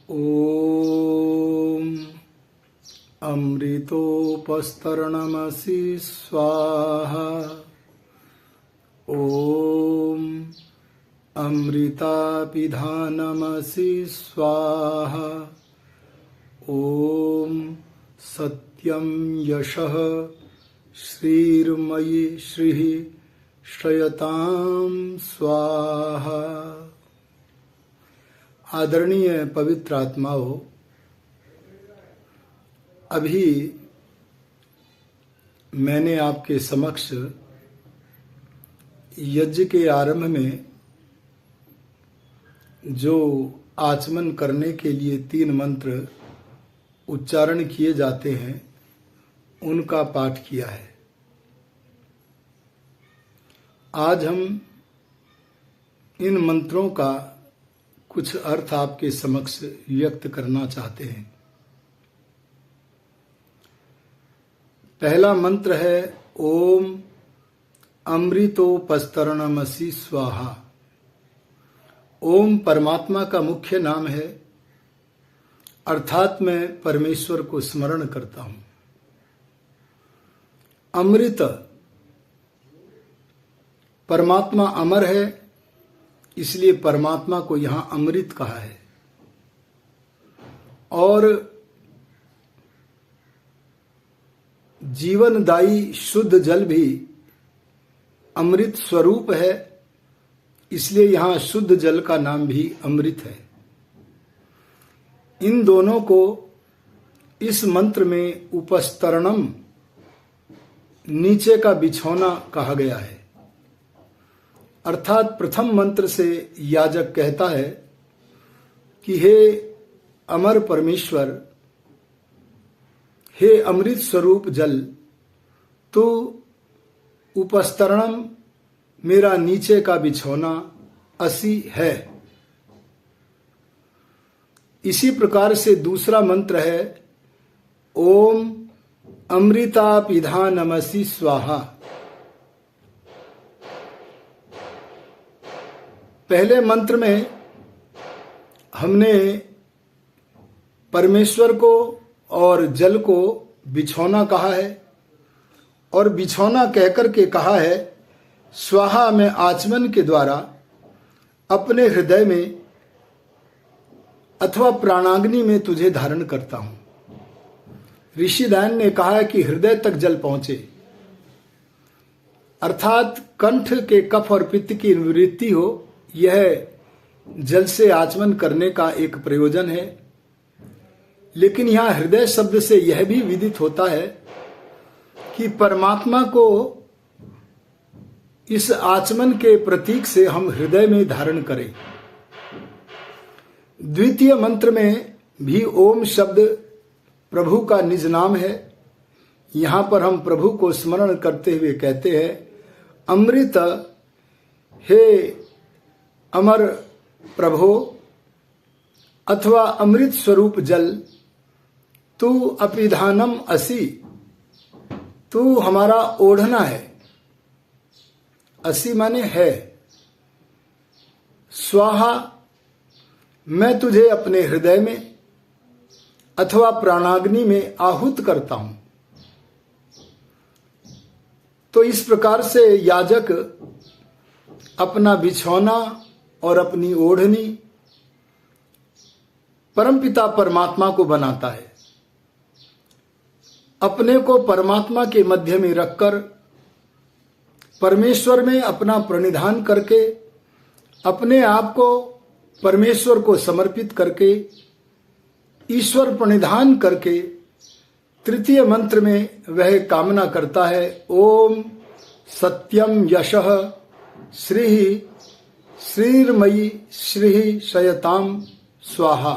ॐ अमृतोपस्तरणमसि स्वाहा। ॐ अमृतापिधानमसि स्वाहा। ॐ सत्यं यशः श्रीर्मयि श्रीः श्रयतां स्वाहा। आदरणीय पवित्र आत्माओं, अभी मैंने आपके समक्ष यज्ञ के आरंभ में जो आचमन करने के लिए 3 मंत्र उच्चारण किए जाते हैं उनका पाठ किया है। आज हम इन मंत्रों का कुछ अर्थ आपके समक्ष व्यक्त करना चाहते हैं। पहला मंत्र है ओम अमृतोपस्तरणमसि स्वाहा। ओम परमात्मा का मुख्य नाम है, अर्थात मैं परमेश्वर को स्मरण करता हूं। अमृत, परमात्मा अमर है, इसलिए परमात्मा को यहां अमृत कहा है। और जीवनदायी शुद्ध जल भी अमृत स्वरूप है, इसलिए यहां शुद्ध जल का नाम भी अमृत है। इन दोनों को इस मंत्र में उपस्तरणम, नीचे का बिछौना कहा गया है। अर्थात प्रथम मंत्र से याजक कहता है कि हे अमर परमेश्वर, हे अमृत स्वरूप जल, तू उपस्तरणम, मेरा नीचे का बिछौना असि है। इसी प्रकार से दूसरा मंत्र है ओम अमृतापिधानमसि स्वाहा। पहले मंत्र में हमने परमेश्वर को और जल को बिछौना कहा है, और बिछौना कहकर के कहा है स्वाहा, मैं आचमन के द्वारा अपने हृदय में अथवा प्राणाग्नि में तुझे धारण करता हूं। ऋषिदान ने कहा है कि हृदय तक जल पहुंचे, अर्थात कंठ के कफ और पित्त की निवृत्ति हो, यह जल से आचमन करने का एक प्रयोजन है। लेकिन यहां हृदय शब्द से यह भी विदित होता है कि परमात्मा को इस आचमन के प्रतीक से हम हृदय में धारण करें। द्वितीय मंत्र में भी ओम शब्द प्रभु का निज नाम है। यहां पर हम प्रभु को स्मरण करते हुए कहते हैं अमृत, हे अमर प्रभो अथवा अमृत स्वरूप जल, तू अपिधानम असि, तू हमारा ओढ़ना है। असि माने है। स्वाहा, मैं तुझे अपने हृदय में अथवा प्राणाग्नि में आहुत करता हूं। तो इस प्रकार से याजक अपना बिछौना और अपनी ओढ़नी परमपिता परमात्मा को बनाता है। अपने को परमात्मा के मध्य में रखकर, परमेश्वर में अपना प्रणिधान करके, अपने आप को परमेश्वर को समर्पित करके, ईश्वर प्रणिधान करके, तृतीय मंत्र में वह कामना करता है ओम सत्यम यशः श्रीः श्रीर्मयि श्रीः शयताम स्वाहा।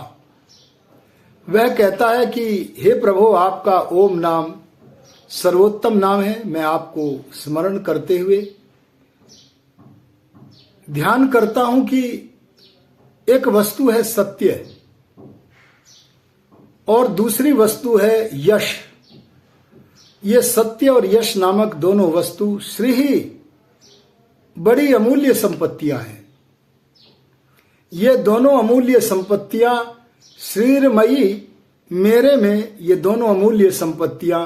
वह कहता है कि हे प्रभु, आपका ओम नाम सर्वोत्तम नाम है। मैं आपको स्मरण करते हुए ध्यान करता हूं कि एक वस्तु है सत्य और दूसरी वस्तु है यश। ये सत्य और यश नामक दोनों वस्तु श्री ही बड़ी अमूल्य संपत्तियां हैं। ये दोनों अमूल्य संपत्तियां शरीरमयी मेरे में ये दोनों अमूल्य संपत्तियां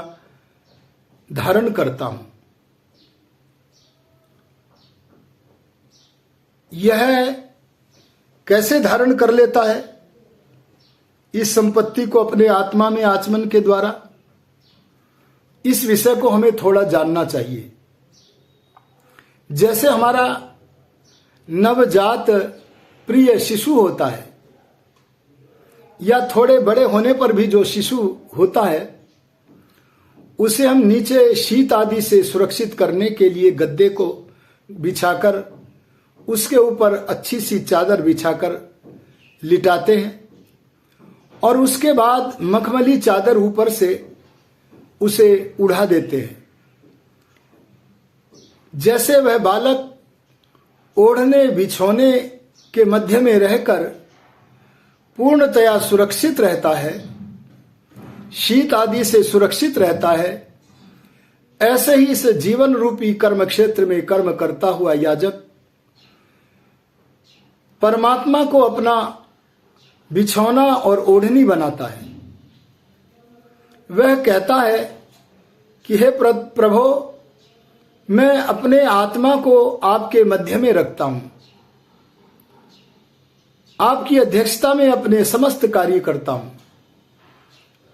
धारण करता हूं। यह कैसे धारण कर लेता है इस संपत्ति को अपने आत्मा में आचमन के द्वारा? इस विषय को हमें थोड़ा जानना चाहिए। जैसे हमारा नवजात प्रिय शिशु होता है या थोड़े बड़े होने पर भी जो शिशु होता है, उसे हम नीचे शीत आदि से सुरक्षित करने के लिए गद्दे को बिछाकर उसके ऊपर अच्छी सी चादर बिछाकर लिटाते हैं और उसके बाद मखमली चादर ऊपर से उसे उड़ा देते हैं। जैसे वह बालक ओढ़ने बिछोने के मध्य में रहकर पूर्णतया सुरक्षित रहता है, शीत आदि से सुरक्षित रहता है, ऐसे ही इस जीवन रूपी कर्म क्षेत्र में कर्म करता हुआ याजक परमात्मा को अपना बिछौना और ओढ़नी बनाता है। वह कहता है कि हे प्रभो, मैं अपने आत्मा को आपके मध्य में रखता हूं, आपकी अध्यक्षता में अपने समस्त कार्य करता हूं,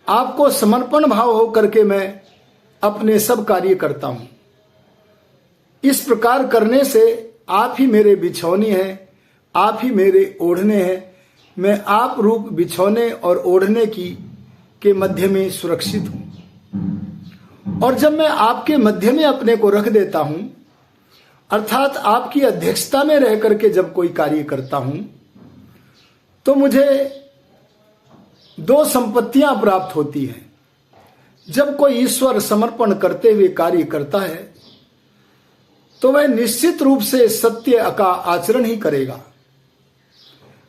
आपको समर्पण भाव होकर के मैं अपने सब कार्य करता हूं। इस प्रकार करने से आप ही मेरे बिछौनी हैं, आप ही मेरे ओढ़ने हैं। मैं आप रूप बिछौने और ओढ़ने के मध्य में सुरक्षित हूं। और जब मैं आपके मध्य में अपने को रख देता हूं, अर्थात आपकी अध्यक्षता में रह करके जब कोई कार्य करता हूं, तो मुझे दो संपत्तियां प्राप्त होती हैं। जब कोई ईश्वर समर्पण करते हुए कार्य करता है तो वह निश्चित रूप से सत्य का आचरण ही करेगा।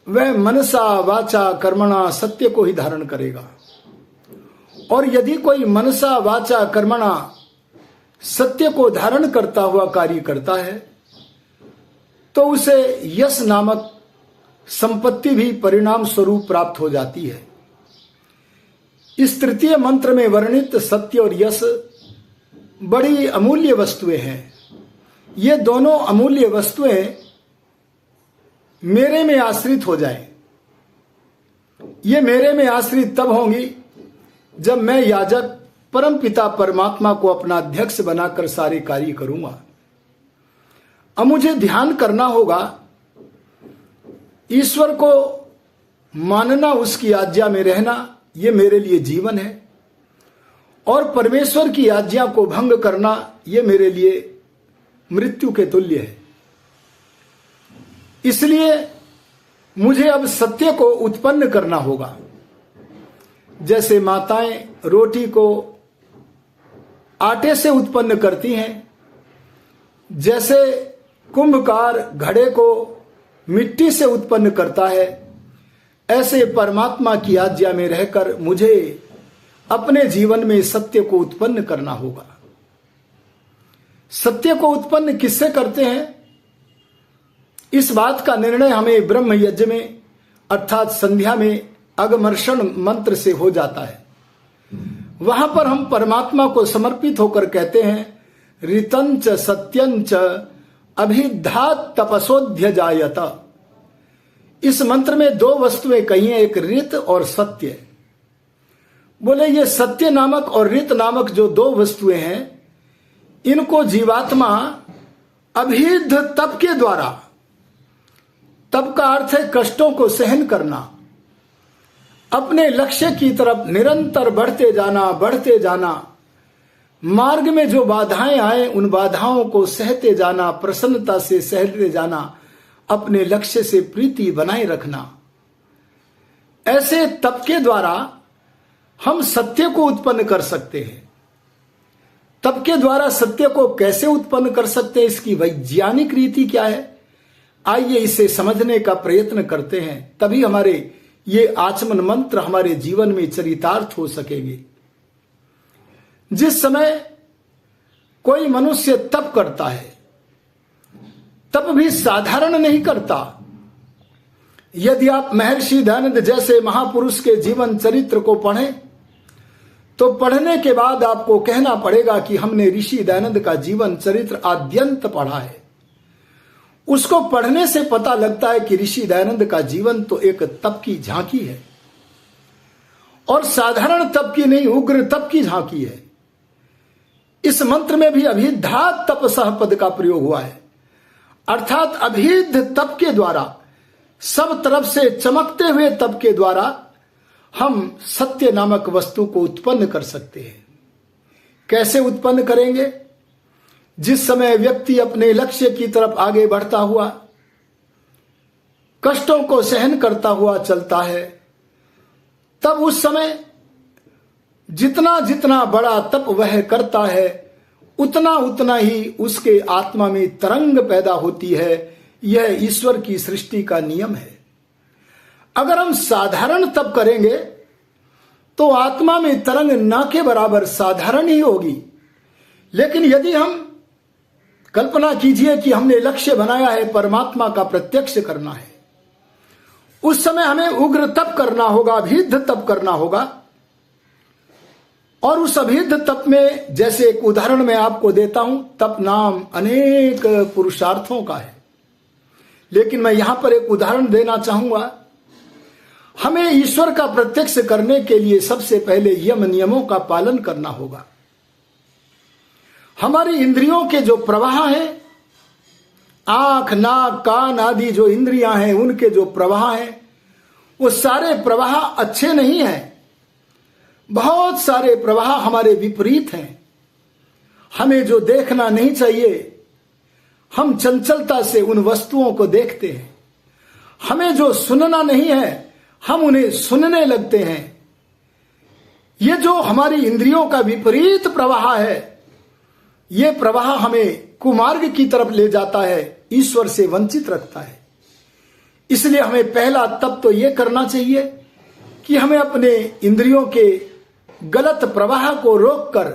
वह मनसा वाचा कर्मणा सत्य को ही धारण करेगा। और यदि कोई मनसा वाचा कर्मणा सत्य को धारण करता हुआ कार्य करता है तो उसे यश नामक संपत्ति भी परिणाम स्वरूप प्राप्त हो जाती है। इस तृतीय मंत्र में वर्णित सत्य और यश बड़ी अमूल्य वस्तुएं हैं। ये दोनों अमूल्य वस्तुएं मेरे में आश्रित हो जाएं। ये मेरे में आश्रित तब होंगी जब मैं याजक परम पिता परमात्मा को अपना अध्यक्ष बनाकर सारे कार्य करूंगा। अब मुझे ध्यान करना होगा, ईश्वर को मानना, उसकी आज्ञा में रहना, ये मेरे लिए जीवन है। और परमेश्वर की आज्ञा को भंग करना, ये मेरे लिए मृत्यु के तुल्य है। इसलिए मुझे अब सत्य को उत्पन्न करना होगा। जैसे माताएं रोटी को आटे से उत्पन्न करती हैं, जैसे कुंभकार घड़े को मिट्टी से उत्पन्न करता है, ऐसे परमात्मा की आज्ञा में रहकर मुझे अपने जीवन में सत्य को उत्पन्न करना होगा। सत्य को उत्पन्न किससे करते हैं? इस बात का निर्णय हमें ब्रह्म यज्ञ में अर्थात संध्या में अगमर्षण मंत्र से हो जाता है। वहां पर हम परमात्मा को समर्पित होकर कहते हैं, ऋतंच सत्यंच अभिधा तपसोध्य जायत। इस मंत्र में दो वस्तुएं कही हैं, एक ऋत और सत्य। बोले ये सत्य नामक और ऋत नामक जो दो वस्तुएं हैं, इनको जीवात्मा अभिध तप के द्वारा, तप का अर्थ है कष्टों को सहन करना, अपने लक्ष्य की तरफ निरंतर बढ़ते जाना, मार्ग में जो बाधाएं आए उन बाधाओं को सहते जाना, प्रसन्नता से सहते जाना, अपने लक्ष्य से प्रीति बनाए रखना। ऐसे तप के द्वारा हम सत्य को उत्पन्न कर सकते हैं। तप के द्वारा सत्य को कैसे उत्पन्न कर सकते हैं, इसकी वैज्ञानिक रीति क्या है, आइए इसे समझने का प्रयत्न करते हैं। तभी हमारे ये आचमन मंत्र हमारे जीवन में चरितार्थ हो सकेंगे। जिस समय कोई मनुष्य तप करता है, तप भी साधारण नहीं करता। यदि आप महर्षि दयानंद जैसे महापुरुष के जीवन चरित्र को पढ़ें तो पढ़ने के बाद आपको कहना पड़ेगा कि हमने ऋषि दयानंद का जीवन चरित्र आद्यंत पढ़ा है। उसको पढ़ने से पता लगता है कि ऋषि दयानंद का जीवन तो एक तप की झांकी है, और साधारण तप की नहीं, उग्र तप की झांकी है। इस मंत्र में भी अभिधात तप सह पद का प्रयोग हुआ है, अर्थात अभिध तप के द्वारा, सब तरफ से चमकते हुए तप के द्वारा हम सत्य नामक वस्तु को उत्पन्न कर सकते हैं। कैसे उत्पन्न करेंगे? जिस समय व्यक्ति अपने लक्ष्य की तरफ आगे बढ़ता हुआ, कष्टों को सहन करता हुआ चलता है, तब उस समय जितना जितना बड़ा तप वह करता है, उतना उतना ही उसके आत्मा में तरंग पैदा होती है। यह ईश्वर की सृष्टि का नियम है। अगर हम साधारण तप करेंगे तो आत्मा में तरंग ना के बराबर साधारण ही होगी, लेकिन यदि हम कल्पना कीजिए कि हमने लक्ष्य बनाया है परमात्मा का प्रत्यक्ष करना है, उस समय हमें उग्र तप करना होगा, अभिध तप करना होगा। और उस अभिध तप में, जैसे एक उदाहरण मैं आपको देता हूं, तप नाम अनेक पुरुषार्थों का है, लेकिन मैं यहां पर एक उदाहरण देना चाहूंगा। हमें ईश्वर का प्रत्यक्ष करने के लिए सबसे पहले यम नियमों का पालन करना होगा। हमारी इंद्रियों के जो प्रवाह हैं, आंख, नाक, कान आदि जो इंद्रियां हैं, उनके जो प्रवाह हैं, वो सारे प्रवाह अच्छे नहीं हैं। बहुत सारे प्रवाह हमारे विपरीत हैं। हमें जो देखना नहीं चाहिए, हम चंचलता से उन वस्तुओं को देखते हैं। हमें जो सुनना नहीं है, हम उन्हें सुनने लगते हैं। ये जो हमारी इंद्रियों का विपरीत प्रवाह है, ये प्रवाह हमें कुमार्ग की तरफ ले जाता है, ईश्वर से वंचित रखता है। इसलिए हमें पहला तप तो ये करना चाहिए कि हमें अपने इंद्रियों के गलत प्रवाह को रोककर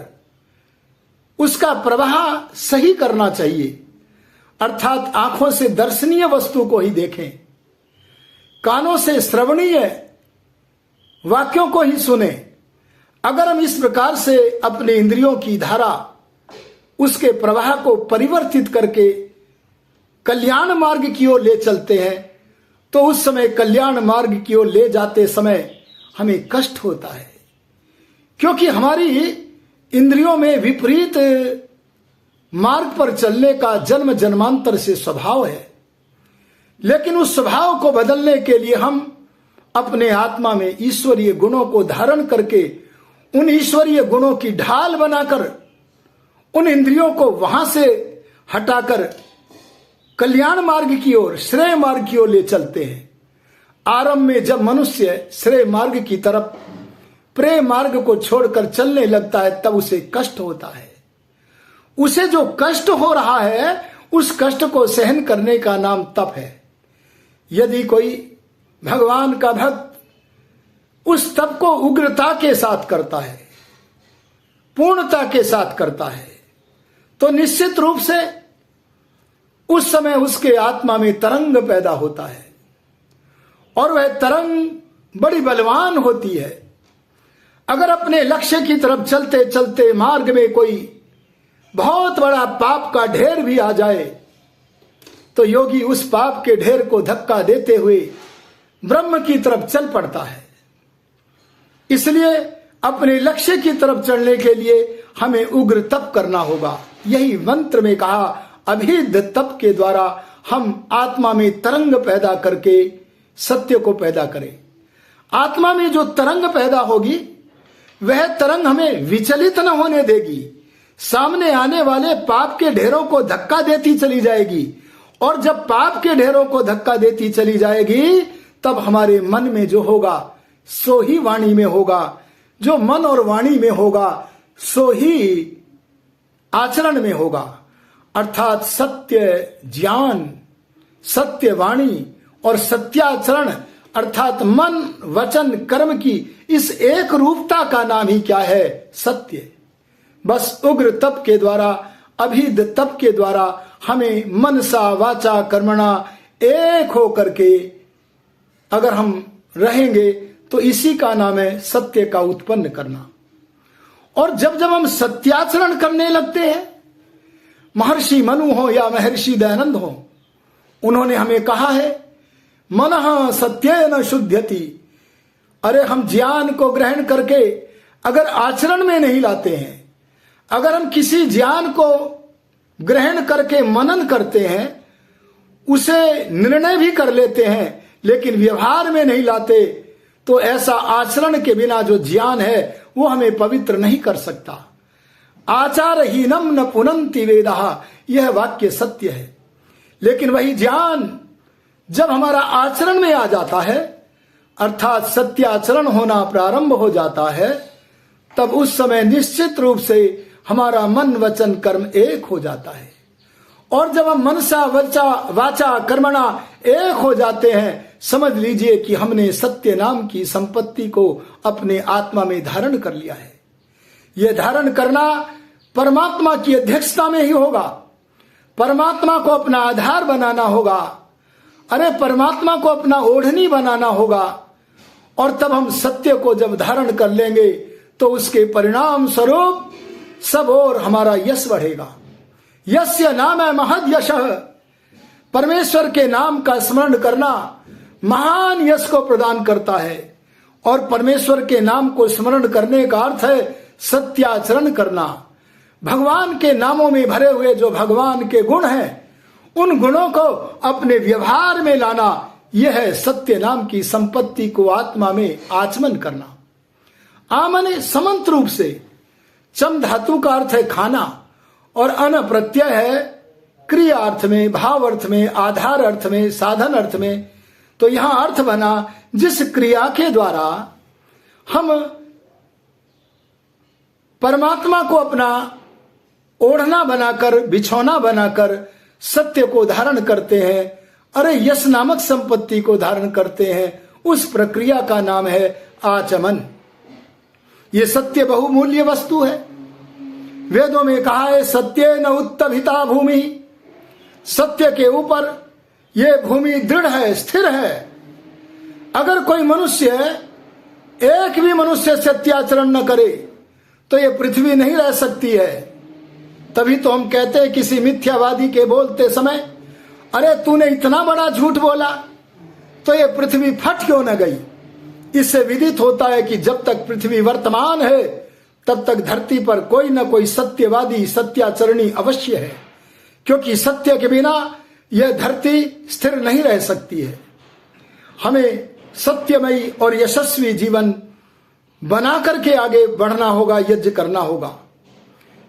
उसका प्रवाह सही करना चाहिए। अर्थात आंखों से दर्शनीय वस्तु को ही देखें, कानों से श्रवणीय वाक्यों को ही सुने। अगर हम इस प्रकार से अपने इंद्रियों की धारा, उसके प्रवाह को परिवर्तित करके कल्याण मार्ग की ओर ले चलते हैं, तो उस समय कल्याण मार्ग की ओर ले जाते समय हमें कष्ट होता है, क्योंकि हमारी इंद्रियों में विपरीत मार्ग पर चलने का जन्म जन्मांतर से स्वभाव है। लेकिन उस स्वभाव को बदलने के लिए हम अपने आत्मा में ईश्वरीय गुणों को धारण करके, उन ईश्वरीय गुणों की ढाल बनाकर, उन इंद्रियों को वहां से हटाकर कल्याण मार्ग की ओर, श्रेय मार्ग की ओर ले चलते हैं। आरंभ में जब मनुष्य श्रेय मार्ग की तरफ प्रेम मार्ग को छोड़कर चलने लगता है, तब उसे कष्ट होता है। उसे जो कष्ट हो रहा है, उस कष्ट को सहन करने का नाम तप है। यदि कोई भगवान का भक्त उस तप को उग्रता के साथ करता है, पूर्णता के साथ करता है, तो निश्चित रूप से उस समय उसके आत्मा में तरंग पैदा होता है, और वह तरंग बड़ी बलवान होती है। अगर अपने लक्ष्य की तरफ चलते चलते मार्ग में कोई बहुत बड़ा पाप का ढेर भी आ जाए, तो योगी उस पाप के ढेर को धक्का देते हुए ब्रह्म की तरफ चल पड़ता है। इसलिए अपने लक्ष्य की तरफ चलने के लिए हमें उग्र तप करना होगा। यही मंत्र में कहा, अभिध तप के द्वारा हम आत्मा में तरंग पैदा करके सत्य को पैदा करें। आत्मा में जो तरंग पैदा होगी, वह तरंग हमें विचलित न होने देगी, सामने आने वाले पाप के ढेरों को धक्का देती चली जाएगी। और जब पाप के ढेरों को धक्का देती चली जाएगी, तब हमारे मन में जो होगा सो ही वाणी में होगा, जो मन और वाणी में होगा सो ही आचरण में होगा। अर्थात सत्य ज्ञान, सत्य वाणी और सत्याचरण, अर्थात मन, वचन, कर्म की इस एक रूपता का नाम ही क्या है? सत्य। बस उग्र तप के द्वारा, अभिध तप के द्वारा हमें मनसा वाचा कर्मणा एक हो करके अगर हम रहेंगे तो इसी का नाम है सत्य का उत्पन्न करना। और जब जब हम सत्याचरण करने लगते हैं, महर्षि मनु हो या महर्षि दयानंद हो, उन्होंने हमें कहा है मनः सत्येन शुध्यति। अरे हम ज्ञान को ग्रहण करके अगर आचरण में नहीं लाते हैं, अगर हम किसी ज्ञान को ग्रहण करके मनन करते हैं, उसे निर्णय भी कर लेते हैं लेकिन व्यवहार में नहीं लाते, तो ऐसा आचरण के बिना जो ज्ञान है वो हमें पवित्र नहीं कर सकता। आचारहीनम न पुनन्ति वेदाः, यह वाक्य सत्य है। लेकिन वही ज्ञान जब हमारा आचरण में आ जाता है, अर्थात सत्याचरण होना प्रारंभ हो जाता है, तब उस समय निश्चित रूप से हमारा मन वचन कर्म एक हो जाता है। और जब हम मनसा वाचा कर्मणा एक हो जाते हैं, समझ लीजिए कि हमने सत्य नाम की संपत्ति को अपने आत्मा में धारण कर लिया है। यह धारण करना परमात्मा की अध्यक्षता में ही होगा। परमात्मा को अपना आधार बनाना होगा, अरे परमात्मा को अपना ओढ़नी बनाना होगा। और तब हम सत्य को जब धारण कर लेंगे तो उसके परिणाम स्वरूप सब और हमारा यश बढ़ेगा। यस्य नाम है महद यशः, परमेश्वर के नाम का स्मरण करना महान यश को प्रदान करता है। और परमेश्वर के नाम को स्मरण करने का अर्थ है सत्याचरण करना। भगवान के नामों में भरे हुए जो भगवान के गुण हैं, उन गुणों को अपने व्यवहार में लाना, यह है सत्य नाम की संपत्ति को आत्मा में आचमन करना। आमने समंत रूप से चम धातु का अर्थ है खाना और अन प्रत्यय है क्रिया अर्थ में, भाव अर्थ में, आधार अर्थ में, साधन अर्थ में। तो यहां अर्थ बना जिस क्रिया के द्वारा हम परमात्मा को अपना ओढ़ना बनाकर, बिछौना बनाकर सत्य को धारण करते हैं, अरे यश नामक संपत्ति को धारण करते हैं, उस प्रक्रिया का नाम है आचमन। ये सत्य बहुमूल्य वस्तु है। वेदों में कहा है सत्य न उत्तभिता भूमि, सत्य के ऊपर ये भूमि दृढ़ है, स्थिर है। अगर कोई मनुष्य, एक भी मनुष्य सत्याचरण न करे तो ये पृथ्वी नहीं रह सकती है। तभी तो हम कहते हैं किसी मिथ्यावादी के बोलते समय, अरे तूने इतना बड़ा झूठ बोला तो ये पृथ्वी फट क्यों न गई। इससे विदित होता है कि जब तक पृथ्वी वर्तमान है तब तक धरती पर कोई न कोई सत्यवादी, सत्याचरणी अवश्य है, क्योंकि सत्य के बिना यह धरती स्थिर नहीं रह सकती है। हमें सत्यमयी और यशस्वी जीवन बना करके आगे बढ़ना होगा, यज्ञ करना होगा।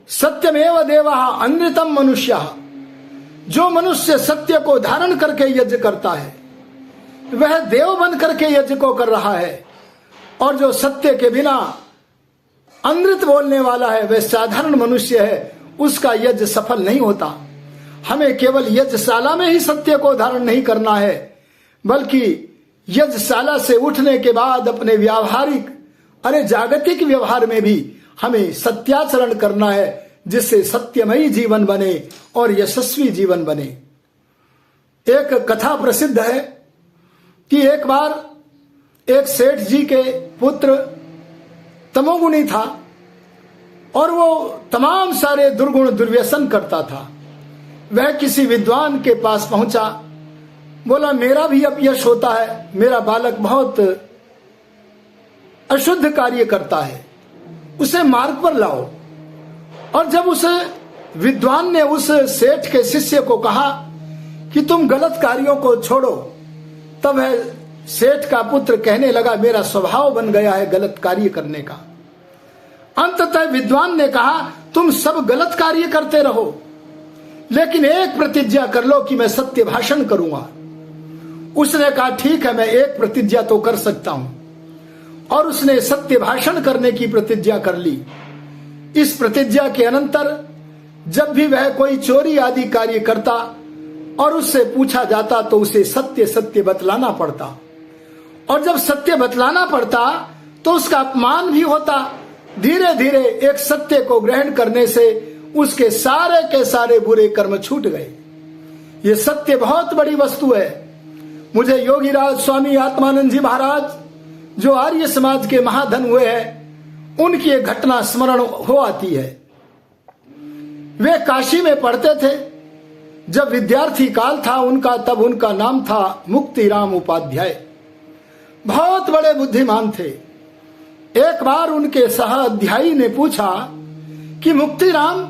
सत्यमेव देवः अनृतम मनुष्यः, जो मनुष्य सत्य को धारण करके यज्ञ करता है वह देव बन करके यज्ञ को कर रहा है। और जो सत्य के बिना अमृत बोलने वाला है वह साधारण मनुष्य है, उसका यज्ञ सफल नहीं होता। हमें केवल यज्ञशाला में ही सत्य को धारण नहीं करना है, बल्कि यज्ञशाला से उठने के बाद अपने व्यावहारिक, अरे जागतिक व्यवहार में भी हमें सत्याचरण करना है, जिससे सत्यमयी जीवन बने और यशस्वी जीवन बने। एक कथा प्रसिद्ध है कि एक बार एक सेठ जी के पुत्र तमोगुणी था और वो तमाम सारे दुर्गुण दुर्व्यसन करता था। वह किसी विद्वान के पास पहुंचा, बोला मेरा भी अपयश होता है, मेरा बालक बहुत अशुद्ध कार्य करता है, उसे मार्ग पर लाओ। और जब उस विद्वान ने उस सेठ के शिष्य को कहा कि तुम गलत कार्यों को छोड़ो, तब वह सेठ का पुत्र कहने लगा मेरा स्वभाव बन गया है गलत कार्य करने का। अंततः विद्वान ने कहा तुम सब गलत कार्य करते रहो, लेकिन एक प्रतिज्ञा कर लो कि मैं सत्य भाषण करूंगा। उसने कहा ठीक है, मैं एक प्रतिज्ञा तो कर सकता हूं। और उसने सत्य भाषण करने की प्रतिज्ञा कर ली। इस प्रतिज्ञा के अनंतर जब भी वह कोई चोरी आदि कार्य करता और उससे पूछा जाता तो उसे सत्य सत्य बतलाना पड़ता, और जब सत्य बतलाना पड़ता तो उसका अपमान भी होता। धीरे धीरे एक सत्य को ग्रहण करने से उसके सारे के सारे बुरे कर्म छूट गए। ये सत्य बहुत बड़ी वस्तु है। मुझे योगीराज स्वामी आत्मानंद जी महाराज जो आर्य समाज के महाधन हुए हैं, उनकी एक घटना स्मरण हो आती है। वे काशी में पढ़ते थे। जब विद्यार्थी काल था उनका, तब उनका नाम था मुक्तिराम उपाध्याय। बहुत बड़े बुद्धिमान थे। एक बार उनके सह अध्यायी ने पूछा कि मुक्तिराम,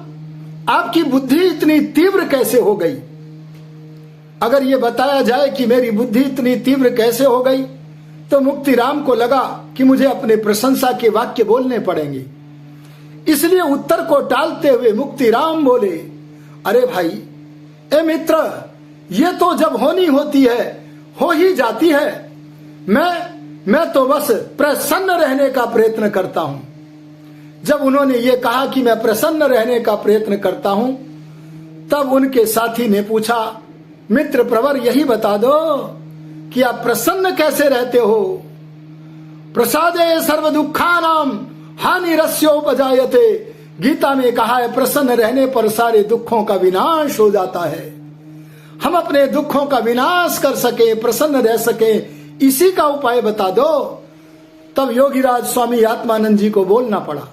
आपकी बुद्धि इतनी तीव्र कैसे हो गई? अगर ये बताया जाए कि मेरी बुद्धि इतनी तीव्र कैसे हो गई, तो मुक्तिराम को लगा कि मुझे अपने प्रशंसा के वाक्य बोलने पड़ेंगे। इसलिए उत्तर को टालते हुए मुक्तिराम बोले, अरे भाई, ए मित्र, ये तो जब होनी होती है हो ही जाती है। मैं तो बस प्रसन्न रहने का प्रयत्न करता हूं। जब उन्होंने ये कहा कि मैं प्रसन्न रहने का प्रयत्न करता हूं, तब उनके साथी ने पूछा, मित्र प्रवर, यही बता दो कि आप प्रसन्न कैसे रहते हो? प्रसादे सर्व दुखानाम हानिरस्योपजायते। गीता में कहा है, प्रसन्न रहने पर सारे दुखों का विनाश हो जाता है। हम अपने दुखों का विनाश कर सके, प्रसन्न रह सके, इसी का उपाय बता दो। तब योगीराज स्वामी आत्मानंद जी को बोलना पड़ा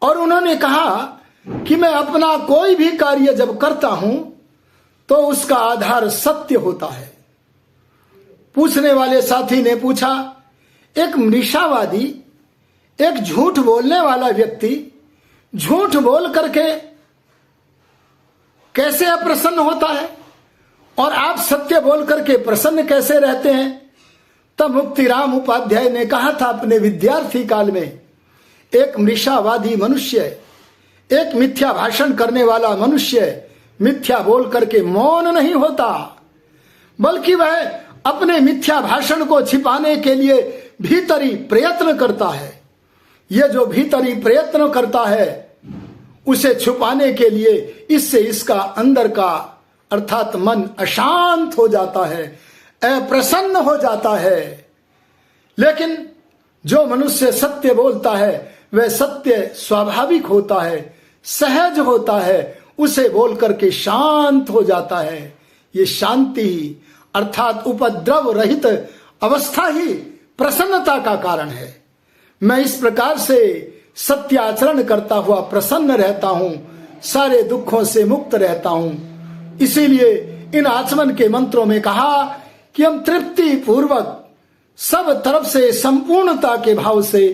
और उन्होंने कहा कि मैं अपना कोई भी कार्य जब करता हूं तो उसका आधार सत्य होता है। पूछने वाले साथी ने पूछा, एक मृषावादी, एक झूठ बोलने वाला व्यक्ति झूठ बोल करके कैसे अप्रसन्न होता है, और आप सत्य बोल करके प्रसन्न कैसे रहते हैं? तब मुक्तिराम उपाध्याय ने कहा था अपने विद्यार्थी काल में, एक मृषावादी मनुष्य, एक मिथ्या भाषण करने वाला मनुष्य मिथ्या बोल करके मौन नहीं होता, बल्कि वह अपने मिथ्या भाषण को छिपाने के लिए भीतरी प्रयत्न करता है। यह जो भीतरी प्रयत्न करता है उसे छुपाने के लिए इससे इसका अंदर का अर्थात मन अशांत हो जाता है, अप्रसन्न हो जाता है। लेकिन जो मनुष्य सत्य बोलता है वह सत्य स्वाभाविक होता है, सहज होता है, उसे बोल करके शांत हो जाता है। ये शांति अर्थात उपद्रव रहित अवस्था ही प्रसन्नता का कारण है। मैं इस प्रकार से सत्य आचरण करता हुआ प्रसन्न रहता हूं, सारे दुखों से मुक्त रहता हूं। इसीलिए इन आचमन के मंत्रों में कहा कि हम तृप्ति पूर्वक सब तरफ से संपूर्णता के भाव से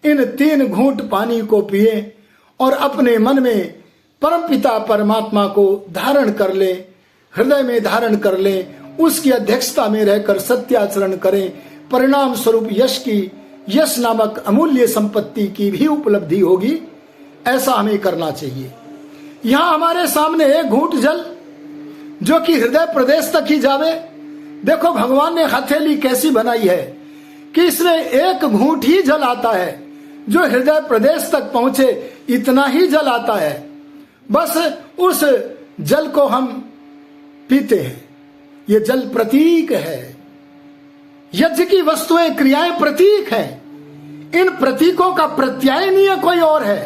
इन 3 घूंट पानी को पिए और अपने मन में परमपिता परमात्मा को धारण कर ले, हृदय में धारण कर ले, उसकी अध्यक्षता में रहकर सत्याचरण करें। परिणाम स्वरूप यश नामक अमूल्य संपत्ति की भी उपलब्धि होगी। ऐसा हमें करना चाहिए। यहां हमारे सामने एक घूंट जल जो कि हृदय प्रदेश तक ही जावे। देखो भगवान ने हथेली कैसी बनाई है कि इसमें एक घूंट ही जल आता है, जो हृदय प्रदेश तक पहुंचे इतना ही जल आता है। बस उस जल को हम पीते हैं। ये जल प्रतीक है। यज्ञ की वस्तुएं क्रियाएं प्रतीक हैं। इन प्रतीकों का प्रत्यायनीय कोई और है।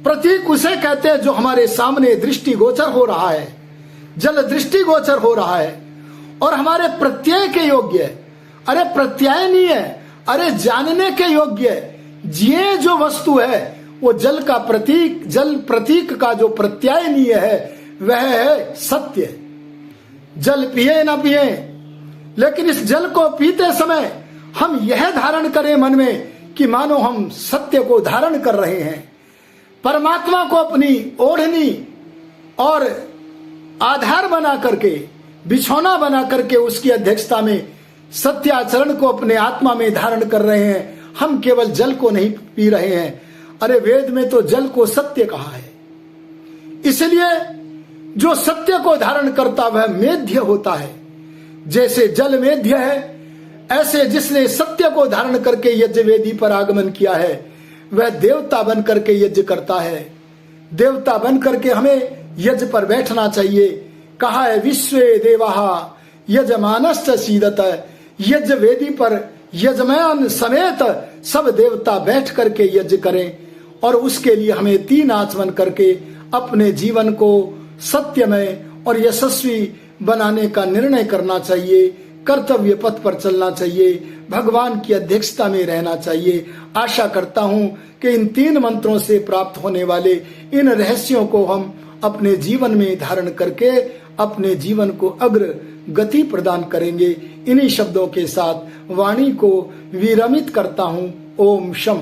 प्रतीक उसे कहते हैं जो हमारे सामने दृष्टिगोचर हो रहा है, जल दृष्टिगोचर हो रहा है और हमारे प्रत्यय के योग्य, अरे प्रत्यायनीय, अरे जानने के योग्य। ये जो वस्तु है वो जल का प्रतीक, जल प्रतीक का जो प्रत्यायनीय है वह है सत्य। जल पिए ना पिए, लेकिन इस जल को पीते समय हम यह धारण करें मन में कि मानो हम सत्य को धारण कर रहे हैं, परमात्मा को अपनी ओढ़नी और आधार बना करके, बिछौना बना करके उसकी अध्यक्षता में सत्याचरण को अपने आत्मा में धारण कर रहे हैं। हम केवल जल को नहीं पी रहे हैं। अरे वेद में तो जल को सत्य कहा है। इसलिए जो सत्य को धारण करता वह मेध्य होता है। जैसे जल मेध्य है, ऐसे जिसने सत्य को धारण करके यज्ञ वेदी पर आगमन किया है वह देवता बन करके यज्ञ करता है। देवता बन करके हमें यज्ञ पर बैठना चाहिए। कहा है विश्वे देवाः यजमानश्च सीदत। यज्ञ वेदी पर यजमान समेत सब देवता बैठ करके यज्ञ करें और उसके लिए हमें 3 आचमन करके अपने जीवन को सत्यमय और यशस्वी बनाने का निर्णय करना चाहिए। कर्तव्य पथ पर चलना चाहिए, भगवान की अध्यक्षता में रहना चाहिए। आशा करता हूं कि इन 3 मंत्रों से प्राप्त होने वाले इन रहस्यों को हम अपने जीवन में धारण करके अपने जीवन को अग्र गति प्रदान करेंगे। इन्हीं शब्दों के साथ वाणी को विरमित करता हूं। ओम शम।